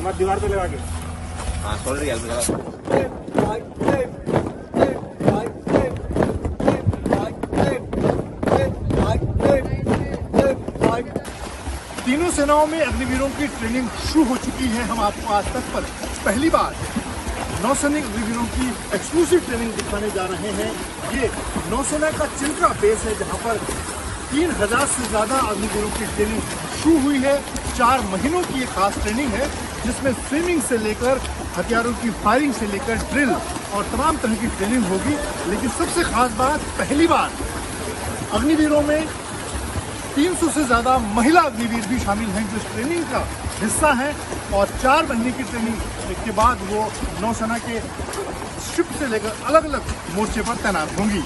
बात दीवार पे लगा के। हाँ, शोल्डर की हेल्प लगा। तीनों सेनाओं में अग्निवीरों की ट्रेनिंग शुरू हो चुकी है। हम आपको आज तक पर पहली बार नौसैनिक अग्निवीरों की एक्सक्लूसिव ट्रेनिंग दिखाने जा रहे हैं। ये नौसेना का चिल्का बेस है, जहां पर 3000 से ज्यादा अग्निवीरों की ट्रेनिंग शुरू हुई है। 4 महीनों की एक खास ट्रेनिंग है, जिसमें स्विमिंग से लेकर हथियारों की फायरिंग से लेकर ड्रिल और तमाम तरह की ट्रेनिंग होगी। लेकिन सबसे खास बात, पहली बार अग्निवीरों में 300 से ज्यादा महिला अग्निवीर भी शामिल हैं, जो इस ट्रेनिंग का हिस्सा हैं। और 4 महीने की ट्रेनिंग के बाद वो नौसेना के शिप से लेकर अलग अलग मोर्चे पर तैनात होंगी।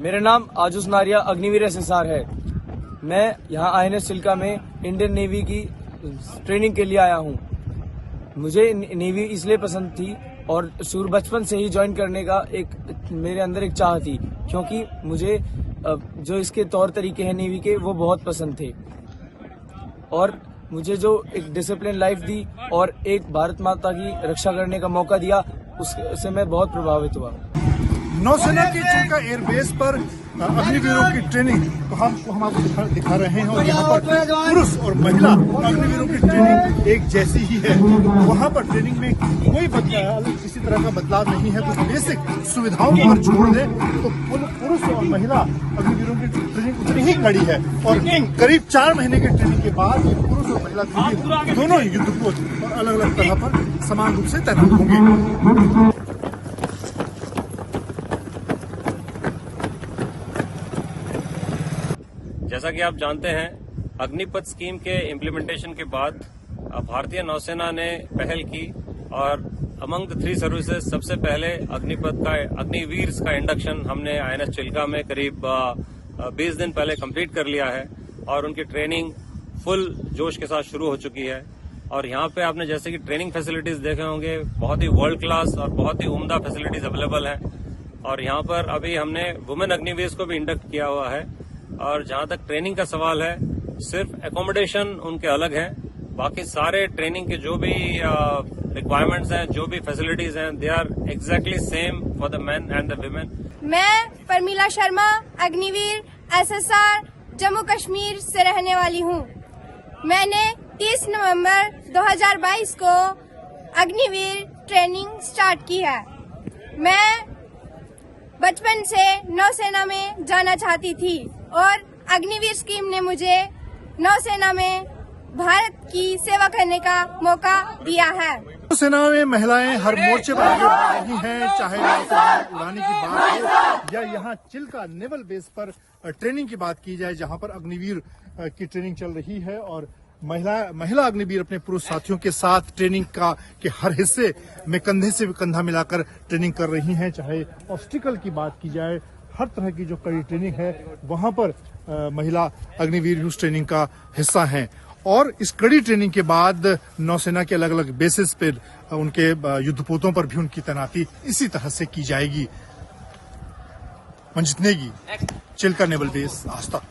मेरा नाम आजुस नारिया अग्निवीर SSR है। मैं यहाँ INS चिल्का में इंडियन नेवी की ट्रेनिंग के लिए आया हूँ। मुझे नेवी इसलिए पसंद थी और शुरू बचपन से ही ज्वाइन करने का मेरे अंदर एक चाह थी, क्योंकि मुझे जो इसके तौर तरीके हैं नेवी के, वो बहुत पसंद थे। और मुझे जो एक डिसिप्लिन लाइफ दी और एक भारत माता की रक्षा करने का मौका दिया, उससे मैं बहुत प्रभावित हुआ। नौसेना के चिल्का एयरबेस पर अग्निवीरों की ट्रेनिंग तो हम आपको दिखा रहे हैं। और यहाँ पर पुरुष और महिला अग्निवीरों की ट्रेनिंग एक जैसी ही है। वहाँ पर ट्रेनिंग में कोई किसी तरह का बदलाव नहीं है। तो बेसिक सुविधाओं को अगर छोड़ दे तो पुरुष और महिला अग्निवीरों की ट्रेनिंग उतनी ही कड़ी है। और करीब 4 महीने की ट्रेनिंग के बाद पुरुष और महिला दोनों युद्धपोत और अलग अलग तरह पर समान रूप से तैनात होंगे। जैसा कि आप जानते हैं, अग्निपथ स्कीम के इम्प्लीमेंटेशन के बाद भारतीय नौसेना ने पहल की और अमंग द 3 सर्विसेज सबसे पहले अग्निवीर का इंडक्शन हमने INS चिल्का में करीब 20 दिन पहले कंप्लीट कर लिया है। और उनकी ट्रेनिंग फुल जोश के साथ शुरू हो चुकी है। और यहाँ पे आपने जैसे कि ट्रेनिंग फैसिलिटीज देखे होंगे, बहुत ही वर्ल्ड क्लास और बहुत ही उम्दा फैसिलिटीज अवेलेबल है। और यहाँ पर अभी हमने वुमेन अग्निवीर को भी इंडक्ट किया हुआ है। और जहां तक ट्रेनिंग का सवाल है, सिर्फ एकोमोडेशन उनके अलग है, बाकी सारे ट्रेनिंग के जो भी रिक्वायरमेंट्स हैं, जो भी फैसिलिटीज हैं, they are exactly same for the men and the women. मैं परमिला शर्मा अग्निवीर SSR जम्मू कश्मीर से रहने वाली हूँ। मैंने 30 नवंबर 2022 को अग्निवीर ट्रेनिंग स्टार्ट की है। मैं बचपन से नौसेना में जाना चाहती थी और अग्निवीर स्कीम ने मुझे नौसेना में भारत की सेवा करने का मौका दिया है। नौसेना में महिलाएं हर मोर्चे पर आगे बढ़ रही हैं, चाहे उड़ाने की बात हो या यहाँ चिल्का नेवल बेस पर ट्रेनिंग की बात की जाए, जहाँ पर अग्निवीर की ट्रेनिंग चल रही है। और महिला अग्निवीर अपने पुरुष साथियों के साथ ट्रेनिंग के हर हिस्से में कंधे से कंधा मिलाकर ट्रेनिंग कर रही हैं। चाहे ऑब्स्टिकल की बात की जाए, हर तरह की जो कड़ी ट्रेनिंग है, वहां पर महिला अग्निवीर उस ट्रेनिंग का हिस्सा हैं। और इस कड़ी ट्रेनिंग के बाद नौसेना के अलग अलग बेसिस पर उनके युद्धपोतों पर भी उनकी तैनाती इसी तरह से की जाएगी। मंजित नेगी, चिल्का नेवल बेस, आज तक।